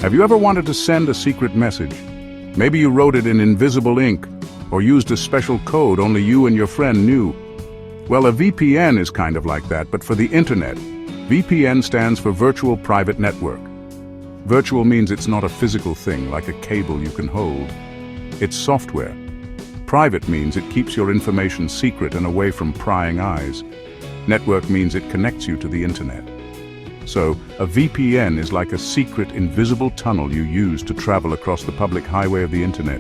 Have you ever wanted to send a secret message? Maybe you wrote it in invisible ink or used a special code only you and your friend knew. Well, a VPN is kind of like that, but for the internet. VPN stands for Virtual Private Network. Virtual means it's not a physical thing like a cable you can hold. It's software. Private means it keeps your information secret and away from prying eyes. Network means it connects you to the internet. So, a VPN is like a secret, invisible tunnel you use to travel across the public highway of the internet.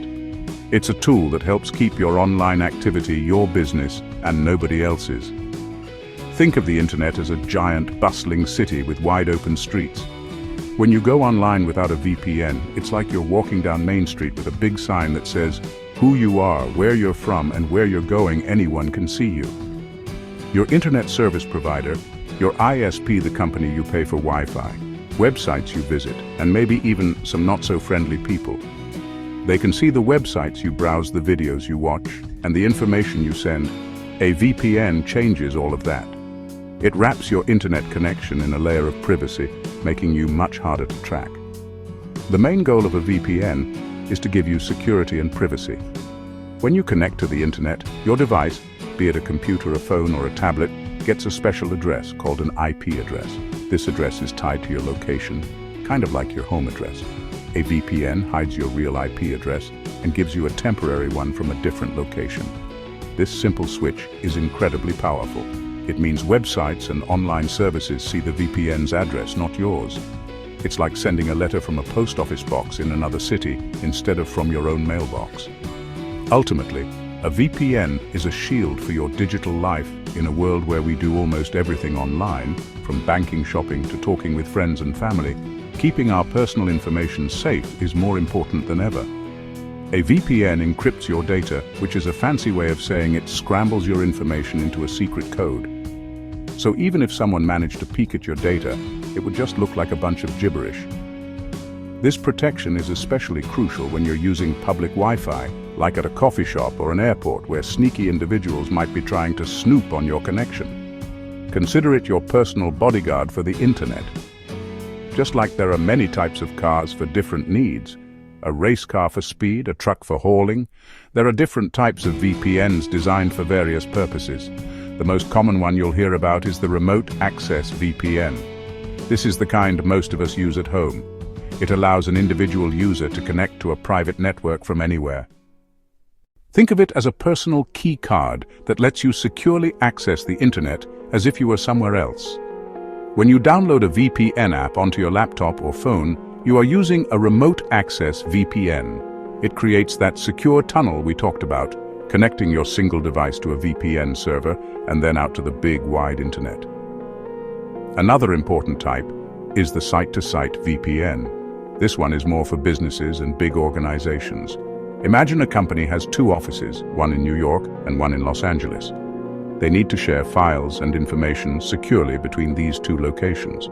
It's a tool that helps keep your online activity your business and nobody else's. Think of the internet as a giant, bustling city with wide-open streets. When you go online without a VPN, it's like you're walking down Main Street with a big sign that says, who you are, where you're from, and where you're going, anyone can see you. Your internet service provider, your ISP, the company you pay for Wi-Fi, websites you visit, and maybe even some not-so-friendly people. They can see the websites you browse, the videos you watch, and the information you send. A VPN changes all of that. It wraps your internet connection in a layer of privacy, making you much harder to track. The main goal of a VPN is to give you security and privacy. When you connect to the internet, your device, be it a computer, a phone, or a tablet, gets a special address called an IP address. This address is tied to your location, kind of like your home address. A VPN hides your real IP address and gives you a temporary one from a different location. This simple switch is incredibly powerful. It means websites and online services see the VPN's address, not yours. It's like sending a letter from a post office box in another city instead of from your own mailbox. Ultimately, a VPN is a shield for your digital life in a world where we do almost everything online, from banking, shopping to talking with friends and family. Keeping our personal information safe is more important than ever. A VPN encrypts your data, which is a fancy way of saying it scrambles your information into a secret code. So even if someone managed to peek at your data, it would just look like a bunch of gibberish. This protection is especially crucial when you're using public Wi-Fi, like at a coffee shop or an airport where sneaky individuals might be trying to snoop on your connection. Consider it your personal bodyguard for the internet. Just like there are many types of cars for different needs, a race car for speed, a truck for hauling, there are different types of VPNs designed for various purposes. The most common one you'll hear about is the Remote Access VPN. This is the kind most of us use at home. It allows an individual user to connect to a private network from anywhere. Think of it as a personal key card that lets you securely access the internet as if you were somewhere else. When you download a VPN app onto your laptop or phone, you are using a Remote Access VPN. It creates that secure tunnel we talked about, connecting your single device to a VPN server and then out to the big, wide internet. Another important type is the site-to-site VPN. This one is more for businesses and big organizations. Imagine a company has two offices, one in New York and one in Los Angeles. They need to share files and information securely between these two locations.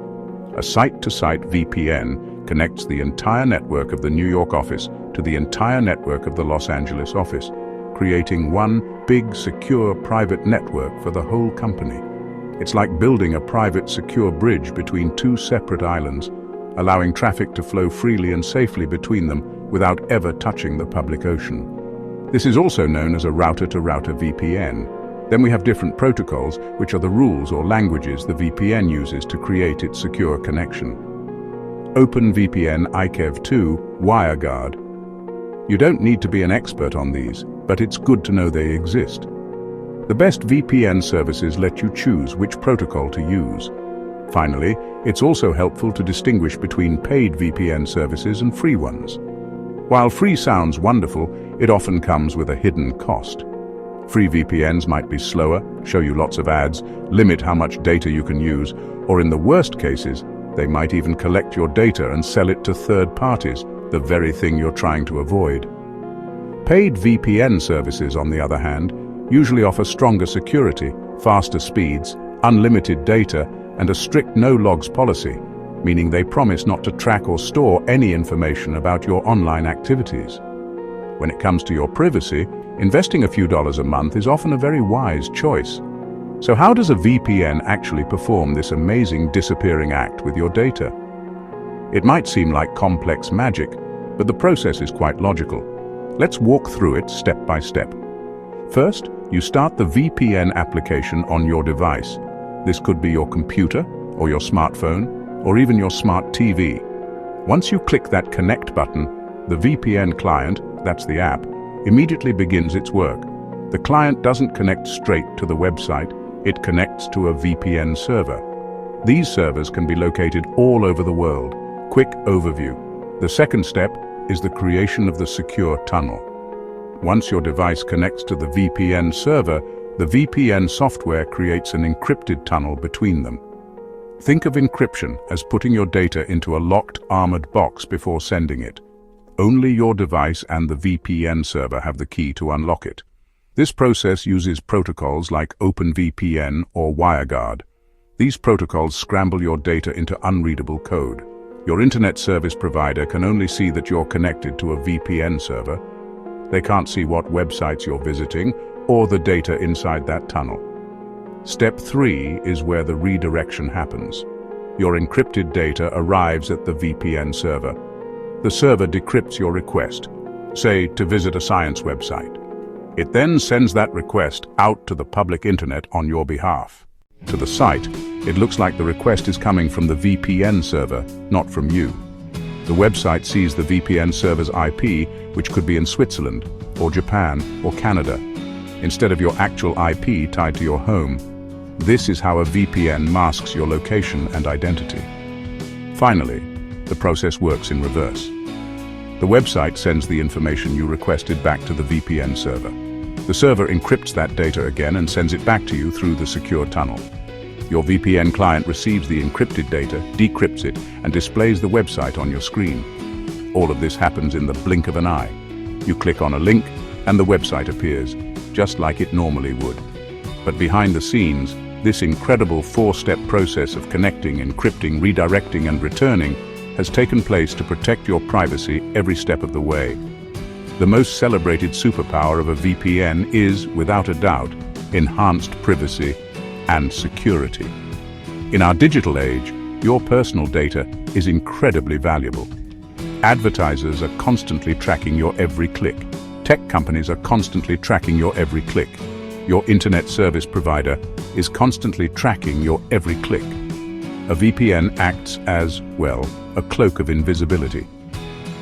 A site-to-site VPN connects the entire network of the New York office to the entire network of the Los Angeles office, creating one big, secure, private network for the whole company. It's like building a private, secure bridge between two separate islands, allowing traffic to flow freely and safely between them without ever touching the public ocean. This is also known as a router-to-router VPN. Then we have different protocols, which are the rules or languages the VPN uses to create its secure connection. OpenVPN IKEv2 WireGuard. You don't need to be an expert on these, but it's good to know they exist. The best VPN services let you choose which protocol to use. Finally, it's also helpful to distinguish between paid VPN services and free ones. While free sounds wonderful, it often comes with a hidden cost. Free VPNs might be slower, show you lots of ads, limit how much data you can use, or in the worst cases, they might even collect your data and sell it to third parties, the very thing you're trying to avoid. Paid VPN services, on the other hand, usually offer stronger security, faster speeds, unlimited data, and a strict no-logs policy, meaning they promise not to track or store any information about your online activities. When it comes to your privacy, investing a few dollars a month is often a very wise choice. So how does a VPN actually perform this amazing disappearing act with your data? It might seem like complex magic, but the process is quite logical. Let's walk through it step by step. First, you start the VPN application on your device. This could be your computer, or your smartphone, or even your smart TV. Once you click that connect button, the VPN client, that's the app, immediately begins its work. The client doesn't connect straight to the website, it connects to a VPN server. These servers can be located all over the world. Quick overview. The second step is the creation of the secure tunnel. Once your device connects to the VPN server, the VPN software creates an encrypted tunnel between them. Think of encryption as putting your data into a locked, armored box before sending it. Only your device and the VPN server have the key to unlock it. This process uses protocols like OpenVPN or WireGuard. These protocols scramble your data into unreadable code. Your internet service provider can only see that you're connected to a VPN server. They can't see what websites you're visiting or the data inside that tunnel. Step 3 is where the redirection happens. Your encrypted data arrives at the VPN server. The server decrypts your request, say to visit a science website. It then sends that request out to the public internet on your behalf. To the site, it looks like the request is coming from the VPN server, not from you. The website sees the VPN server's IP, which could be in Switzerland, or Japan, or Canada, instead of your actual IP tied to your home. This is how a VPN masks your location and identity. Finally, the process works in reverse. The website sends the information you requested back to the VPN server. The server encrypts that data again and sends it back to you through the secure tunnel. Your VPN client receives the encrypted data, decrypts it, and displays the website on your screen. All of this happens in the blink of an eye. You click on a link, and the website appears, just like it normally would. But behind the scenes, this incredible 4-step process of connecting, encrypting, redirecting, and returning has taken place to protect your privacy every step of the way. The most celebrated superpower of a VPN is, without a doubt, enhanced privacy and security. In our digital age, your personal data is incredibly valuable. Advertisers are constantly tracking your every click. Tech companies are constantly tracking your every click. Your internet service provider is constantly tracking your every click. A VPN acts as, well, a cloak of invisibility.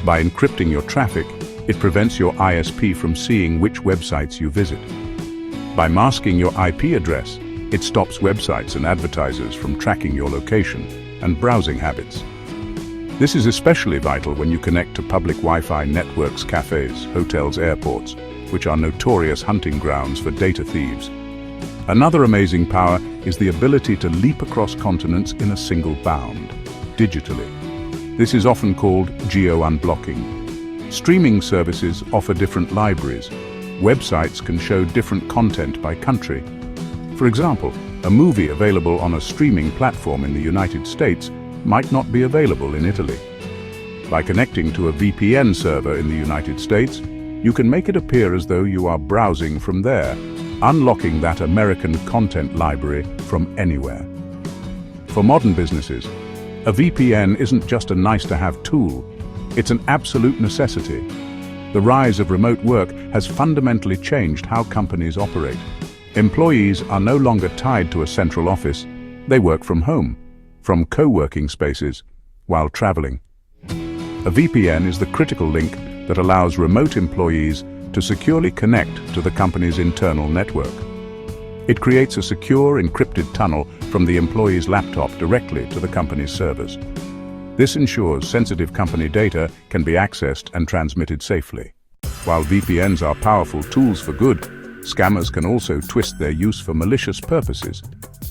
By encrypting your traffic, it prevents your ISP from seeing which websites you visit. By masking your IP address, it stops websites and advertisers from tracking your location and browsing habits. This is especially vital when you connect to public Wi-Fi networks, cafes, hotels, airports, which are notorious hunting grounds for data thieves. Another amazing power is the ability to leap across continents in a single bound, digitally. This is often called geo-unblocking. Streaming services offer different libraries. Websites can show different content by country. For example, a movie available on a streaming platform in the United States might not be available in Italy. By connecting to a VPN server in the United States, you can make it appear as though you are browsing from there, unlocking that American content library from anywhere. For modern businesses, a VPN isn't just a nice-to-have tool, it's an absolute necessity. The rise of remote work has fundamentally changed how companies operate. Employees are no longer tied to a central office, they work from home, from co-working spaces, while traveling. A VPN is the critical link that allows remote employees to securely connect to the company's internal network. It creates a secure, encrypted tunnel from the employee's laptop directly to the company's servers. This ensures sensitive company data can be accessed and transmitted safely. While VPNs are powerful tools for good, scammers can also twist their use for malicious purposes.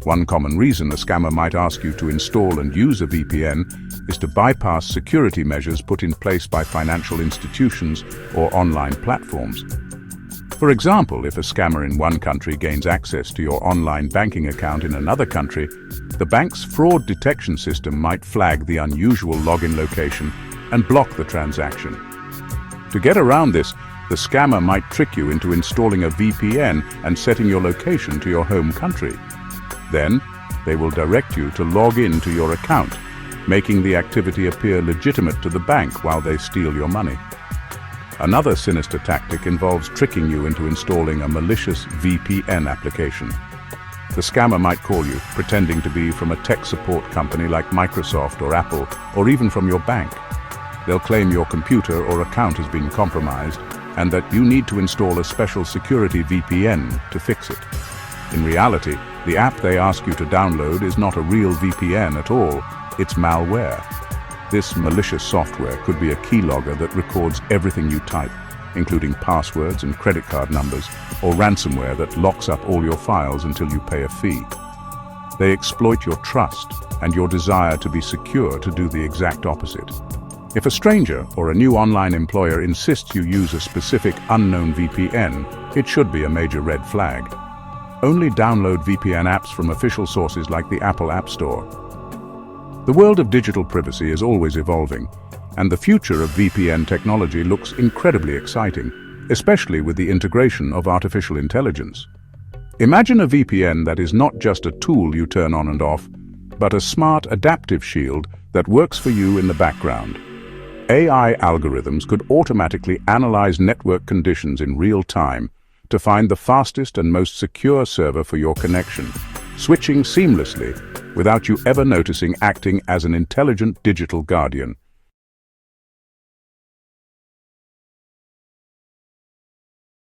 One common reason a scammer might ask you to install and use a VPN is to bypass security measures put in place by financial institutions or online platforms. For example, if a scammer in one country gains access to your online banking account in another country, the bank's fraud detection system might flag the unusual login location and block the transaction. To get around this, the scammer might trick you into installing a VPN and setting your location to your home country. Then, they will direct you to log in to your account, making the activity appear legitimate to the bank while they steal your money. Another sinister tactic involves tricking you into installing a malicious VPN application. The scammer might call you, pretending to be from a tech support company like Microsoft or Apple, or even from your bank. They'll claim your computer or account has been compromised, and that you need to install a special security VPN to fix it. In reality, the app they ask you to download is not a real VPN at all, it's malware. This malicious software could be a keylogger that records everything you type, including passwords and credit card numbers, or ransomware that locks up all your files until you pay a fee. They exploit your trust and your desire to be secure to do the exact opposite. If a stranger or a new online employer insists you use a specific unknown VPN, it should be a major red flag. Only download VPN apps from official sources like the Apple App Store. The world of digital privacy is always evolving, and the future of VPN technology looks incredibly exciting, especially with the integration of artificial intelligence. Imagine a VPN that is not just a tool you turn on and off, but a smart adaptive shield that works for you in the background. AI algorithms could automatically analyze network conditions in real time to find the fastest and most secure server for your connection, switching seamlessly without you ever noticing, acting as an intelligent digital guardian.